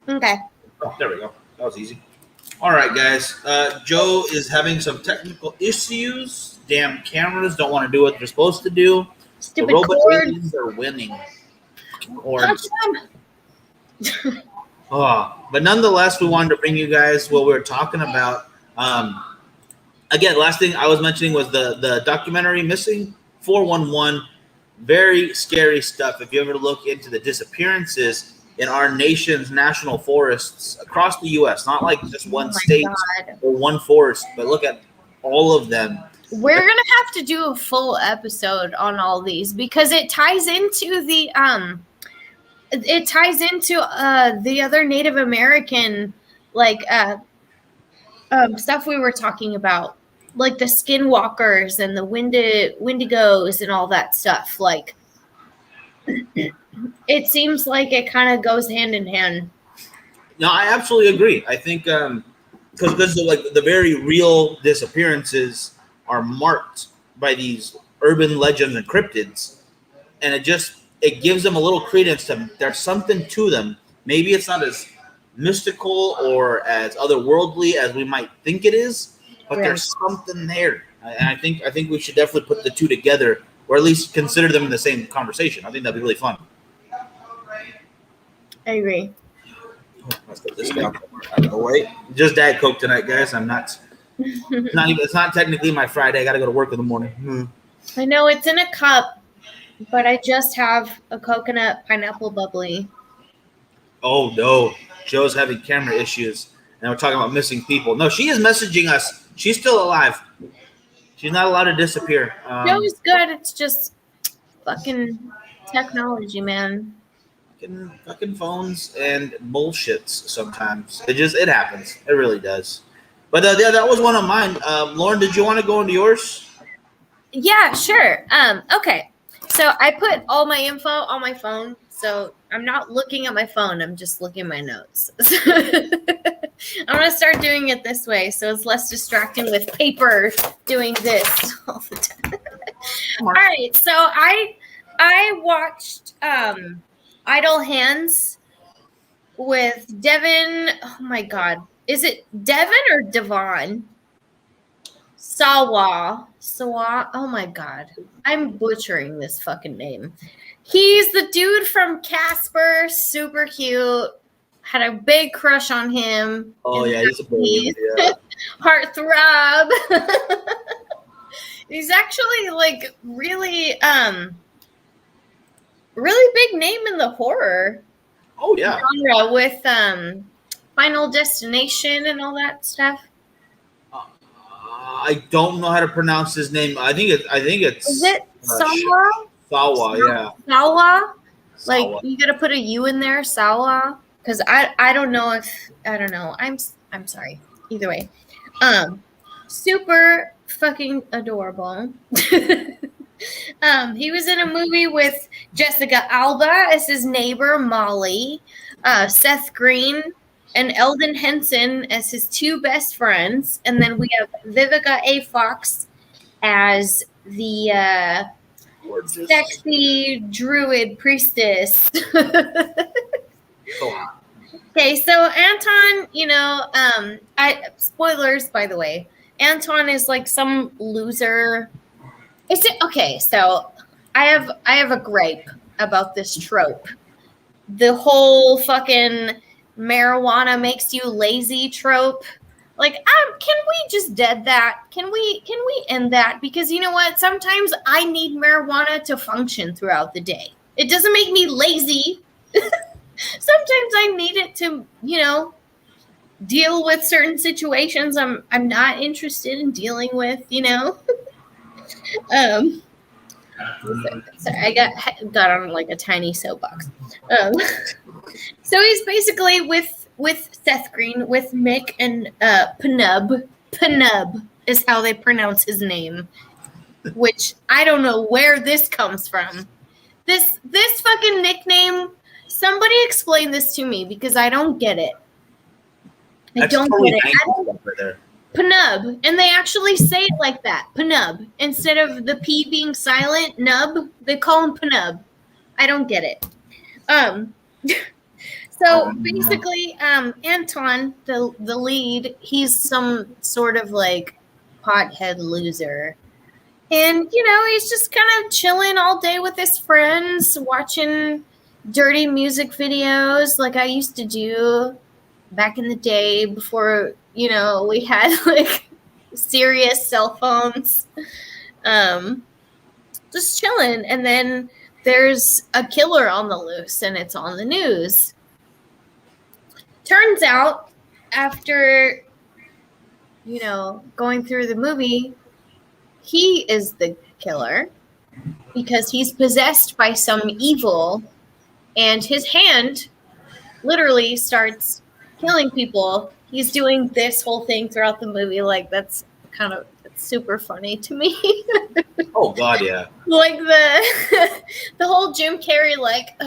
Okay. Oh, there we go. That was easy. All right, guys. Joe is having some technical issues. Damn cameras don't want to do what they're supposed to do. The Stupid robot cord. aliens are winning. Punch Cords. them. But nonetheless, we wanted to bring you guys what we were talking about. Again, last thing I was mentioning was the documentary Missing 411. Very scary stuff. If you ever look into the disappearances in our nation's national forests across the U.S., not like just Oh one my state God. or one forest, but look at all of them. We're gonna have to do a full episode on all these because it ties into the other Native American stuff we were talking about, like the skinwalkers and the wendigos and all that stuff. Like, it seems like it kind of goes hand in hand. No, I absolutely agree. I think because like the very real disappearances are marked by these urban legends and cryptids, and it gives them a little credence to there's something to them. Maybe it's not as mystical or as otherworldly as we might think it is, but Right. there's something there, and I think we should definitely put the two together, or at least consider them in the same conversation. I think that'd be really fun. I agree. Let's put this down out of the way. Just Diet Coke tonight, guys. I'm not. It's not technically my Friday. I got to go to work in the morning. I know it's in a cup, but I just have a coconut pineapple bubbly. Oh no, Joe's having camera issues, and we're talking about missing people. No, she is messaging us. She's still alive. She's not allowed to disappear. No, it's good. It's just fucking technology, man. Fucking phones and bullshits. Sometimes it happens. It really does. But yeah, that was one of mine. Lauren, did you want to go into yours? Yeah, sure. Okay. So I put all my info on my phone, so I'm not looking at my phone. I'm just looking at my notes. I'm gonna start doing it this way, so it's less distracting with paper doing this all the time. All right. So I watched Idle Hands with Devin. Oh my God. Is it Devin or Devon? Sawa. Oh my God. I'm butchering this fucking name. He's the dude from Casper. Super cute. Had a big crush on him. Oh yeah, he's a baby. Yeah. Heartthrob. He's actually like really big name in the horror Oh yeah. genre with Final Destination and all that stuff. I don't know how to pronounce his name. I think it's. Is it Sawa? Sawa, yeah. Sawa? Like Sawa. you gotta put a U in there, Sawa? Because I don't know if I don't know. I'm sorry. Either way. Super fucking adorable. He was in a movie with Jessica Alba as his neighbor Molly, Seth Green, and Eldon Henson as his two best friends, and then we have Vivica A. Fox as the Gorgeous. sexy druid priestess. So hot. Okay, so Anton, spoilers by the way. Anton is like some loser. Is it okay? So I have a gripe about this trope. The whole fucking marijuana makes you lazy trope. Like, can we just dead that? Can we end that? Because you know what? Sometimes I need marijuana to function throughout the day. It doesn't make me lazy. Sometimes I need it to, deal with certain situations I'm not interested in dealing with, Sorry, I got on like a tiny soapbox. So he's basically with Seth Green, with Mick and Penub. Penub is how they pronounce his name, which I don't know where this comes from. This fucking nickname. Somebody explain this to me because I don't get it. I don't get it. Penub, and they actually say it like that, Penub. Instead of the P being silent, nub, they call him Penub. I don't get it. So So basically, Anton, the lead, he's some sort of like pothead loser. And, he's just kind of chilling all day with his friends, watching dirty music videos like I used to do back in the day before, we had like serious cell phones. Just chilling. And then there's a killer on the loose and it's on the news. Turns out, after, going through the movie, he is the killer because he's possessed by some evil and his hand literally starts killing people. He's doing this whole thing throughout the movie. Like, that's super funny to me. Oh, God, yeah. Like the whole Jim Carrey, like,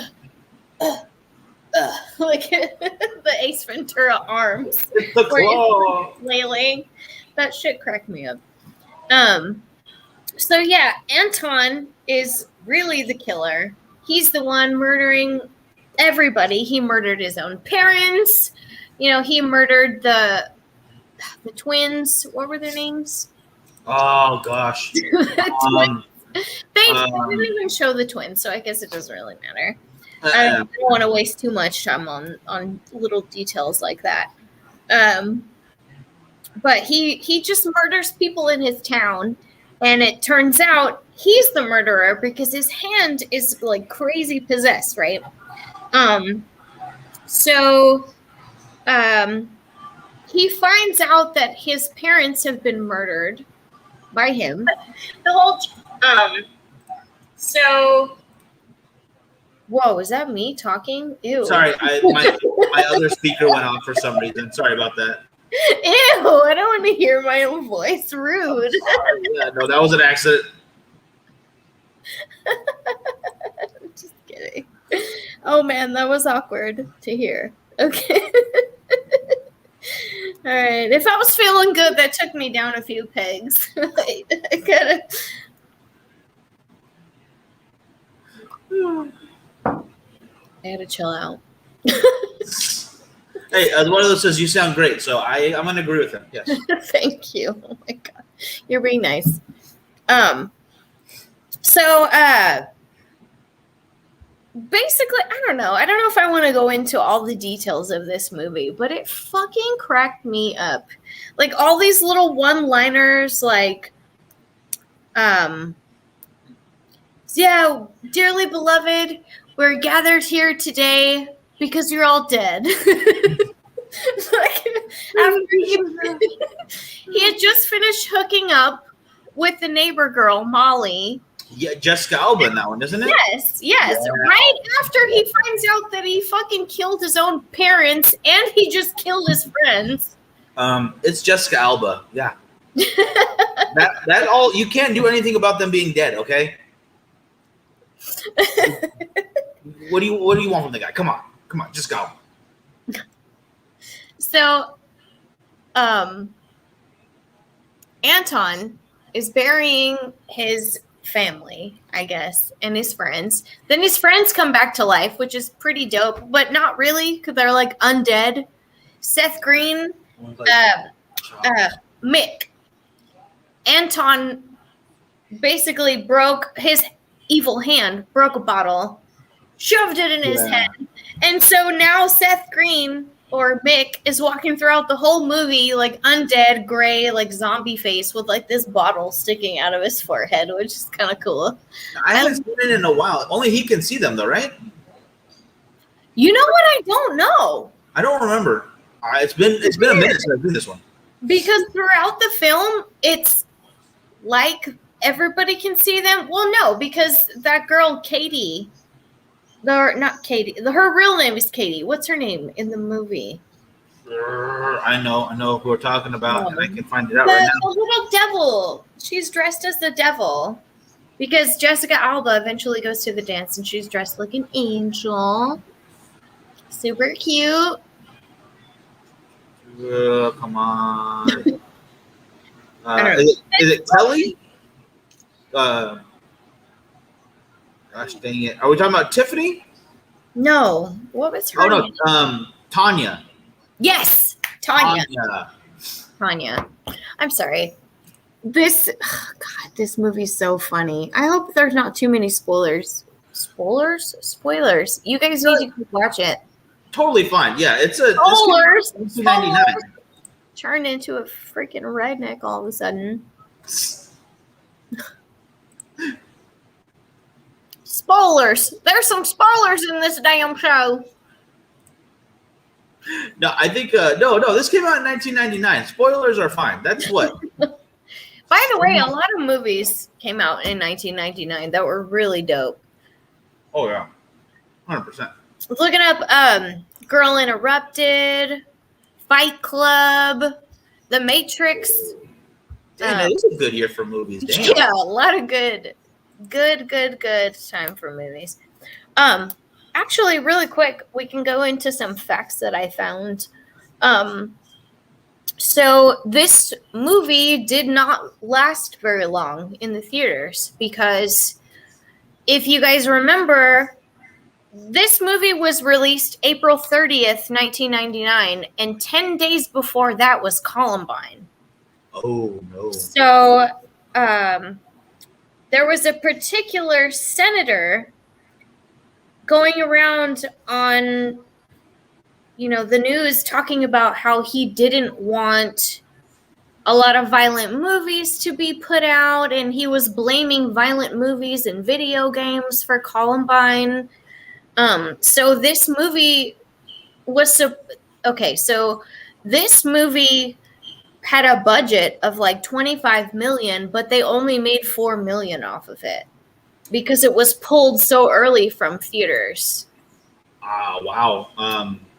like the Ace Ventura arms. The claw. Flailing. That shit cracked me up. So yeah, Anton is really the killer. He's the one murdering everybody. He murdered his own parents. He murdered the twins. What were their names? Oh gosh. They didn't even show the twins, so I guess it doesn't really matter. I don't want to waste too much time on little details like that. But he just murders people in his town, and it turns out he's the murderer because his hand is like crazy possessed, right? So he finds out that his parents have been murdered by him. The whole so whoa, is that me talking? Ew. Sorry, my other speaker went off for some reason. Sorry about that. Ew, I don't want to hear my own voice. Rude. Yeah, no, that was an accident. Just kidding. Oh man, that was awkward to hear. Okay. All right. If I was feeling good, that took me down a few pegs. I gotta chill out. Hey, one of those says you sound great, so I'm gonna agree with him. Yes. Thank you. Oh my god, you're being nice. So basically, I don't know if I want to go into all the details of this movie, but it fucking cracked me up. Like all these little one-liners, like, yeah, dearly beloved, we're gathered here today because you're all dead. Like, after he had just finished hooking up with the neighbor girl, Molly. Yeah, Jessica Alba in that one, isn't it? Yes. Yeah. Right after he finds out that he fucking killed his own parents and he just killed his friends. It's Jessica Alba. Yeah. that all, you can't do anything about them being dead, okay? What do you want from the guy? Come on, just go. So, Anton is burying his family, I guess, and his friends. Then his friends come back to life, which is pretty dope, but not really because they're like undead. Seth Green, Mick, Anton basically broke his evil hand, broke a bottle, shoved it in his head. And so now Seth Green, or Mick, is walking throughout the whole movie like undead, gray, like zombie face with like this bottle sticking out of his forehead, which is kind of cool. I haven't seen it in a while. Only he can see them though, right? You know what? I don't know. I don't remember. It's been a minute since I've seen this one. Because throughout the film, it's like everybody can see them. Well, no, because that girl, Katie, not Katie, her real name is Katie. What's her name in the movie? I know who we're talking about, and I can find it out right now. The little devil. She's dressed as the devil. Because Jessica Alba eventually goes to the dance, and she's dressed like an angel. Super cute. Come on. Is it Kelly? Gosh dang it. Are we talking about Tiffany? No. What was her Oh no, name? Tanya. Yes, Tanya. Tanya. Tanya. I'm sorry. This movie's so funny. I hope there's not too many spoilers. Spoilers. You guys need to go watch it. Totally fine. Yeah, it's a Spoilers. 1999. Turned into a freaking redneck all of a sudden. Spoilers. There's some spoilers in this damn show. No, I think no. This came out in 1999. Spoilers are fine. That's what. By the way, a lot of movies came out in 1999 that were really dope. Oh yeah, 100%. Looking up, Girl Interrupted, Fight Club, The Matrix. Damn, it is a good year for movies. Damn. Yeah, a lot of good time for movies. Actually, really quick, we can go into some facts that I found. So this movie did not last very long in the theaters because if you guys remember, this movie was released April 30th, 1999, and 10 days before that was Columbine. Oh, no. So there was a particular senator going around on, the news talking about how he didn't want a lot of violent movies to be put out, and he was blaming violent movies and video games for Columbine. So this movie this movie had a budget of like 25 million, but they only made 4 million off of it because it was pulled so early from theaters. Ah, wow.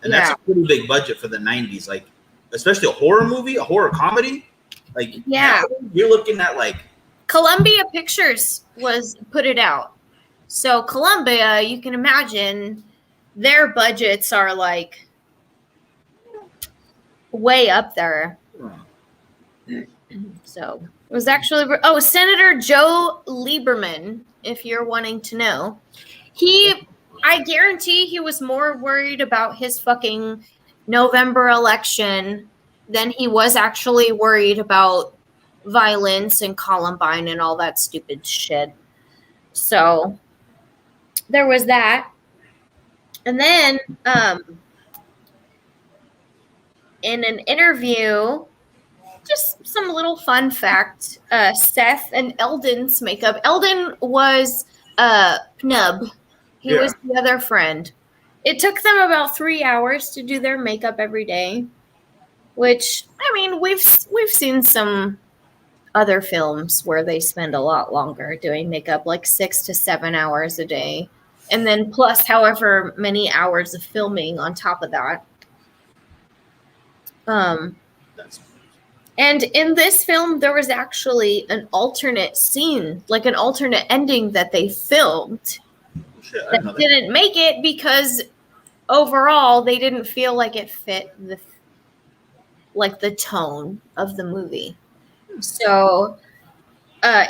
And that's a pretty big budget for the 90s, like especially a horror movie, a horror comedy. Like, yeah, you're looking at like Columbia Pictures put it out. So Columbia, you can imagine their budgets are like way up there. So it was actually Senator Joe Lieberman, if you're wanting to know. I guarantee he was more worried about his fucking November election than he was actually worried about violence and Columbine and all that stupid shit. So there was that. And then in an interview, just some little fun fact, Seth and Eldon's makeup. Eldon was Pnub. He was the other friend. It took them about 3 hours to do their makeup every day, which, I mean, we've seen some other films where they spend a lot longer doing makeup, like 6 to 7 hours a day. And then plus however many hours of filming on top of that. And in this film, there was actually an alternate scene, like an alternate ending that they filmed that didn't make it because overall they didn't feel like it fit the tone of the movie. So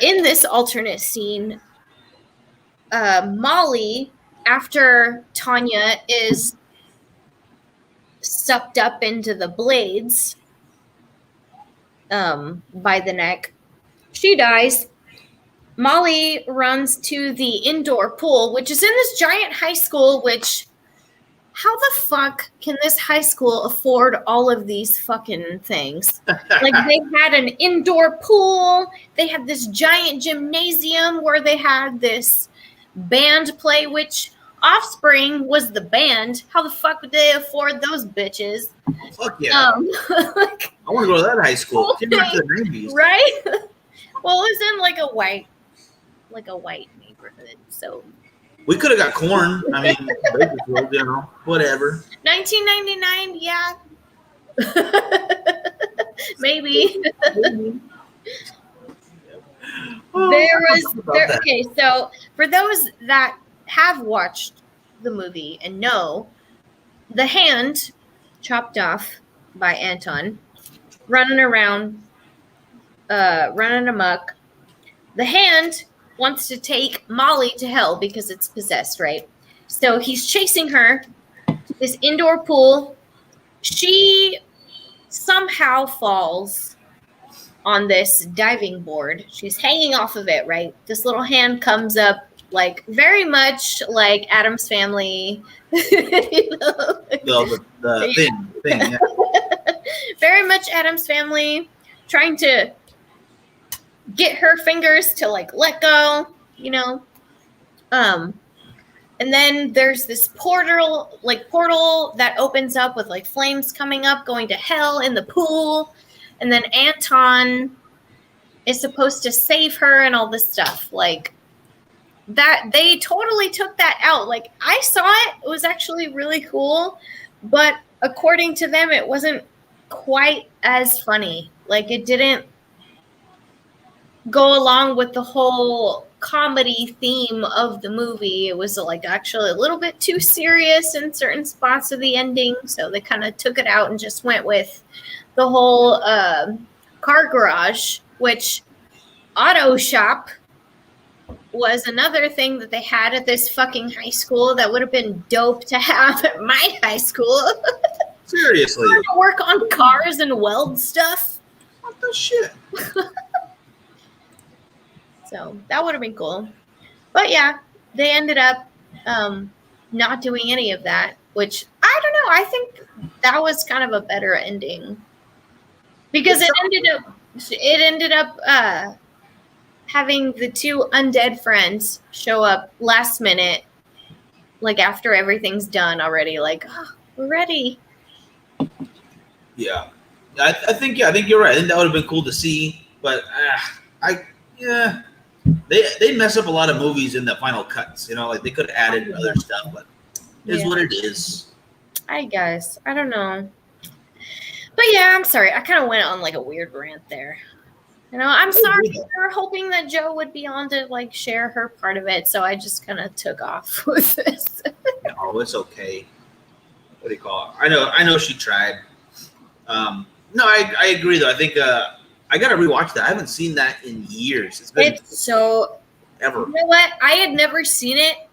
in this alternate scene, Molly, after Tanya is sucked up into the blades by the neck, she dies. Molly runs to the indoor pool, which is in this giant high school, which, how the fuck can this high school afford all of these fucking things? Like, they had an indoor pool, they had this giant gymnasium where they had this band play, which Offspring was the band. How the fuck would they afford those bitches? Fuck yeah. I want to go to that high school. Right? Well, it was in like a white neighborhood, so we could have got corn. I mean, whatever. 1999, yeah. Maybe. Okay, so for those that have watched the movie and know, the hand chopped off by Anton, running around, running amok. The hand wants to take Molly to hell because it's possessed, right? So he's chasing her to this indoor pool. She somehow falls on this diving board. She's hanging off of it, right? This little hand comes up, like very much like Addams Family. You know? The thing. Yeah. Very much Addams Family, trying to get her fingers to like let go, you know. And then there's this portal that opens up with like flames coming up, going to hell in the pool. And then Anton is supposed to save her and all this stuff. Like that, they totally took that out. Like I saw it was actually really cool, but according to them, it wasn't quite as funny. Like it didn't go along with the whole comedy theme of the movie. It was like actually a little bit too serious in certain spots of the ending, so they kind of took it out and just went with the whole car garage, which auto shop was another thing that they had at this fucking high school that would have been dope to have at my high school. Seriously. To work on cars and weld stuff. What the shit? So that would have been cool. But yeah, they ended up not doing any of that, which I don't know. I think that was kind of a better ending because it ended up having the two undead friends show up last minute, like after everything's done already. Like, oh, we're ready. Yeah, I think you're right. I think that would have been cool to see, but they mess up a lot of movies in the final cuts. You know, like they could have added other stuff, but it is what it is. I guess. I don't know. But yeah, I'm sorry. I kind of went on like a weird rant there. You know, I'm sorry. We were hoping that Joe would be on to like share her part of it, so I just kind of took off with this. Oh, it's okay. What do you call it? I know she tried. No, I agree though. I think I gotta rewatch that. I haven't seen that in years. It's so ever. You know what? I had never seen it,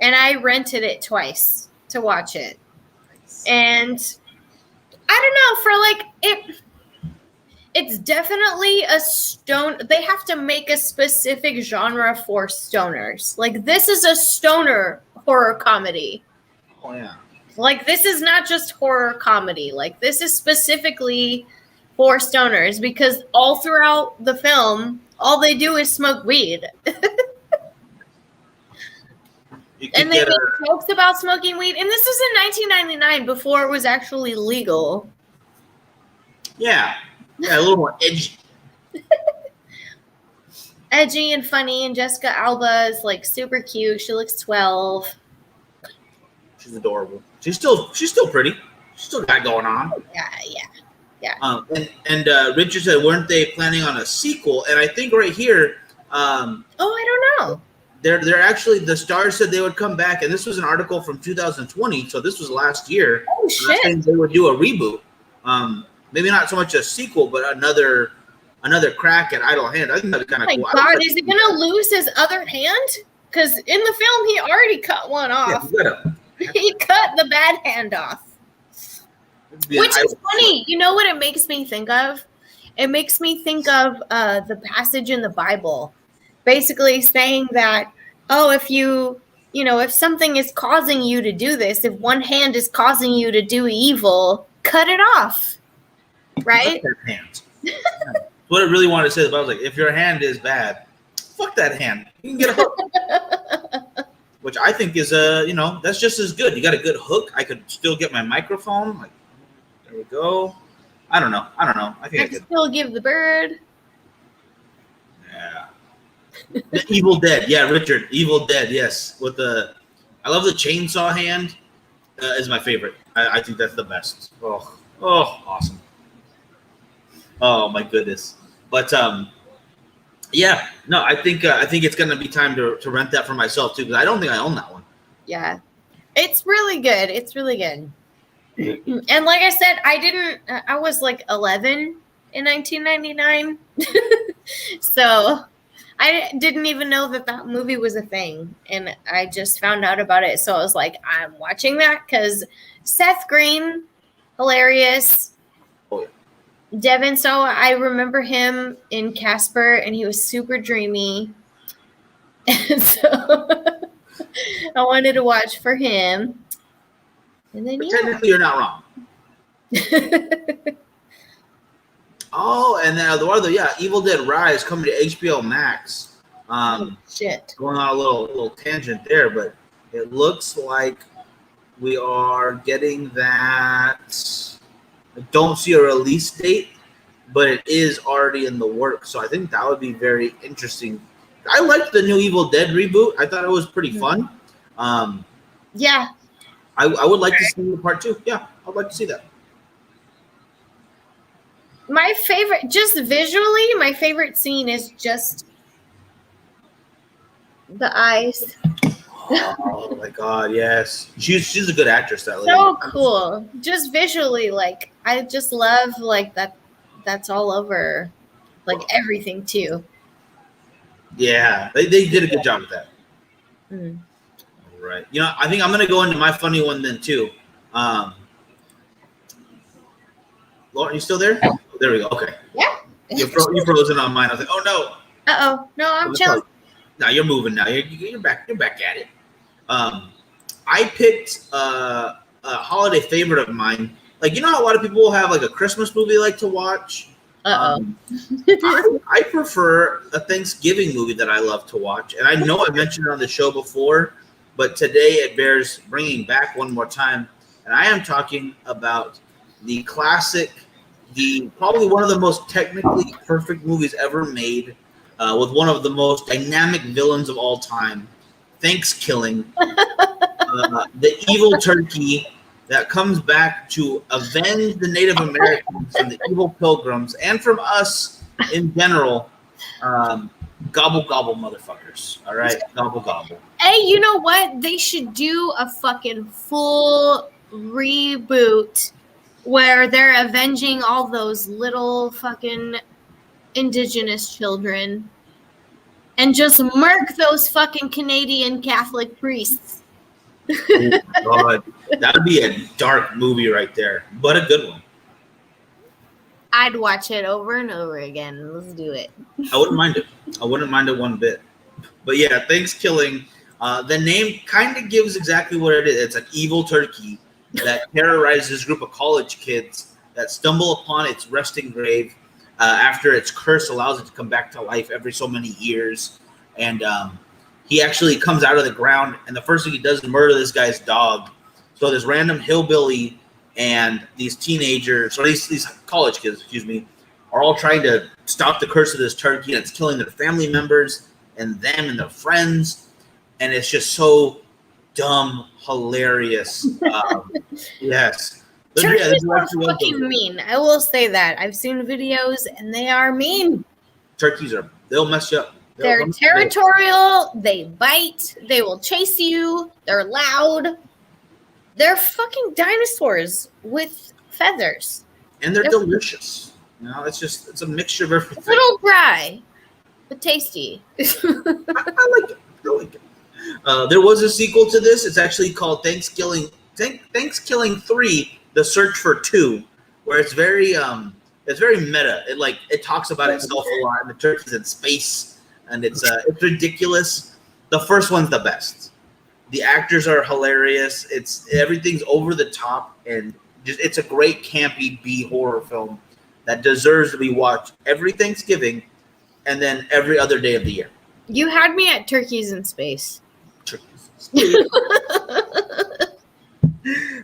and I rented it twice to watch it. And I don't know, for like it. It's definitely a stone. They have to make a specific genre for stoners. Like this is a stoner horror comedy. Oh yeah. Like this is not just horror comedy. Like this is specifically for stoners because all throughout the film, all they do is smoke weed. And they make jokes about smoking weed. And this is in 1999 before it was actually legal. Yeah. Yeah, a little more edgy. Edgy and funny, and Jessica Alba is like super cute. She looks 12. She's adorable. She's still pretty. She's still got it going on. Yeah. And Richard said, weren't they planning on a sequel? And I think right here. I don't know. They're actually, the stars said they would come back, and this was an article from 2020, so this was last year. Oh shit! They would do a reboot. Maybe not so much a sequel, but another crack at Idle Hand. I think that'd be kind of cool. Oh my God, is he gonna lose his other hand? Because in the film, he already cut one off. Yeah, he cut the bad hand off. Which is funny. You know what it makes me think of? It makes me think of the passage in the Bible, basically saying that, if something is causing you to do this, if one hand is causing you to do evil, cut it off. Right? Fuck that hand. What it really wanted to say, I was like, if your hand is bad, fuck that hand. You can get a hook. Which I think is that's just as good. You got a good hook. I could still get my microphone. Like, there we go. I don't know. I think I could still give the bird. Yeah. The Evil Dead. Yeah, Richard. Evil Dead. Yes. I love the chainsaw hand. Is my favorite. I think that's the best. Oh, awesome. Oh my goodness. But yeah, no, I think it's gonna be time to rent that for myself too, because I don't think I own that one. Yeah, it's really good. It's really good. And like I said, I was like 11 in 1999, so I didn't even know that movie was a thing, and I just found out about it. So I was like, I'm watching that because Seth Green, hilarious. Oh, yeah. Devin, so I remember him in Casper, and he was super dreamy. And so I wanted to watch for him. And then, But technically, you're not wrong. Oh, and then Eduardo, yeah, Evil Dead Rise coming to HBO Max. Shit. Going on a little tangent there, but it looks like we are getting that. I don't see a release date, but it is already in the works. So I think that would be very interesting. I liked the new Evil Dead reboot. I thought it was pretty fun. Yeah. I would like to see the part 2. Yeah, I'd like to see that. My favorite, just visually, my favorite scene is just the eyes. Oh my god, yes. She's a good actress, that lady. So cool. Just visually, like, I just love, like, that's all over, like, everything, too. Yeah, they did a good job with that. Mm. All right. You know, I think I'm going to go into my funny one then, too. Lauren, you still there? Oh, there we go. Okay. Yeah. You're frozen on mine. I was like, oh, no. Uh-oh. No, I'm chilling. No, you're moving now. You're back at it. I picked a holiday favorite of mine. Like, you know how a lot of people have, like, a Christmas movie they like to watch? Uh-oh. I prefer a Thanksgiving movie that I love to watch. And I know I mentioned it on the show before, but today it bears bringing back one more time. And I am talking about the classic, probably one of the most technically perfect movies ever made, with one of the most dynamic villains of all time, Thanksgiving, the evil turkey that comes back to avenge the Native Americans and the evil pilgrims, and from us in general. Gobble, gobble, motherfuckers. All right? Gobble, gobble. Hey, you know what? They should do a fucking full reboot where they're avenging all those little fucking indigenous children and just murk those fucking Canadian Catholic priests. Oh, God. That would be a dark movie right there, but a good one. I'd watch it over and over again. Let's do it. I wouldn't mind it. I wouldn't mind it one bit. But yeah, Thanksgiving. The name kind of gives exactly what it is. It's an evil turkey that terrorizes this group of college kids that stumble upon its resting grave after its curse allows it to come back to life every so many years. And he actually comes out of the ground, and the first thing he does is murder this guy's dog. So this random hillbilly and these teenagers, or these college kids, are all trying to stop the curse of this turkey, and it's killing their family members and them and their friends. And it's just so dumb, hilarious. Yes. Turkeys are fucking mean. I will say that. I've seen videos, and they are mean. Turkeys they'll mess you up. They're territorial. They bite. They will chase you. They're loud. They're fucking dinosaurs with feathers. And they're delicious. You know, it's a mixture of everything. It's a little dry, but tasty. I like it. There was a sequel to this. It's actually called Thanksgiving 3: The Search for Two, where it's very meta. It talks about itself a lot, and the turkey's in space, and it's ridiculous. The first one's the best. The actors are hilarious. Everything's over the top, and it's a great campy B horror film that deserves to be watched every Thanksgiving and then every other day of the year. You had me at turkeys in space. Turkeys in space.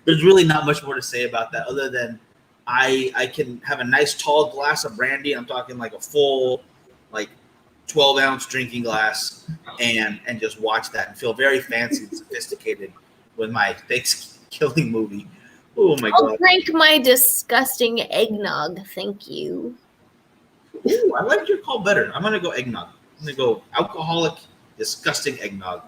There's really not much more to say about that other than I can have a nice tall glass of brandy. I'm talking like a full 12-ounce drinking glass and just watch that and feel very fancy and sophisticated with my Thanksgiving movie. Oh my God. I'll drink my disgusting eggnog. Thank you. Ooh, I like your call better. I'm going to go eggnog. I'm going to go alcoholic, disgusting eggnog.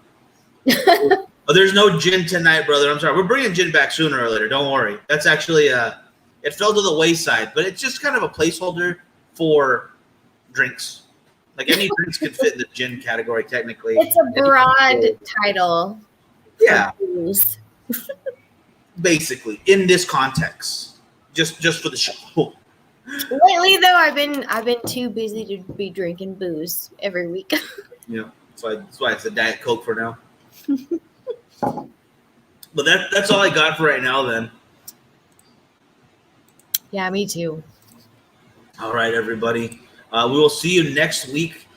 Oh, there's no gin tonight, brother. I'm sorry. We're bringing gin back sooner or later. Don't worry. That's actually, it fell to the wayside, but it's just kind of a placeholder for drinks. Like any drinks can fit in the gin category technically. It's a broad title. Yeah, Booze. basically in this context, just for the show. Lately, though, I've been too busy to be drinking booze every week. Yeah, that's why it's a Diet Coke for now. But that's all I got for right now. Then. Yeah, me too. All right, everybody. We will see you next week.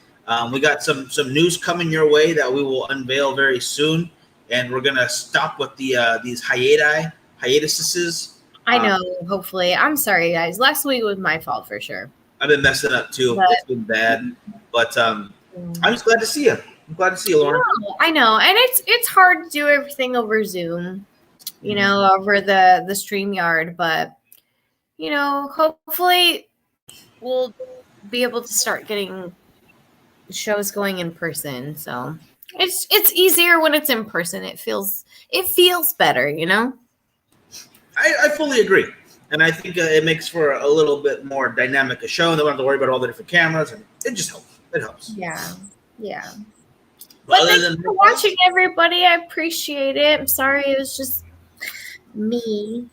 We got some news coming your way that we will unveil very soon, and we're gonna stop with these hiatuses. I know. Hopefully, I'm sorry, guys. Last week was my fault for sure. I've been messing up too. But, it's been bad, but I'm just glad to see you. I'm glad to see you, Lauren. I know, and it's hard to do everything over Zoom, over the StreamYard, but hopefully we'll be able to start getting shows going in person. So it's easier when it's in person. It feels better, I fully agree, and I think it makes for a little bit more dynamic a show. They don't have to worry about all the different cameras, and it just helps. It helps. Yeah. But But thanks for watching, everybody. I appreciate it. I'm sorry it was just me.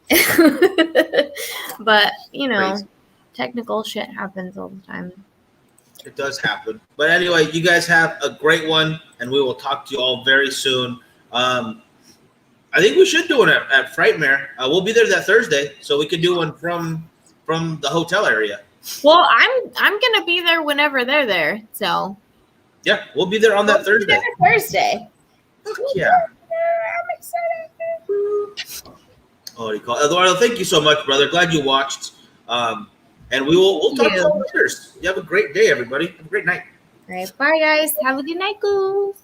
But, Crazy. technical shit happens all the time. It does happen. But anyway, you guys have a great one, and we will talk to you all very soon. I think we should do one at Frightmare. We'll be there that Thursday, so we could do one from the hotel area. Well, I'm gonna be there whenever they're there. So yeah, we'll be there on that Thursday. Thursday. Yeah. I'm excited. Oh, Eduardo, thank you so much, brother. Glad you watched. And we'll talk to you later. You have a great day, everybody. Have a great night. All right, bye, guys. Have a good night, guys.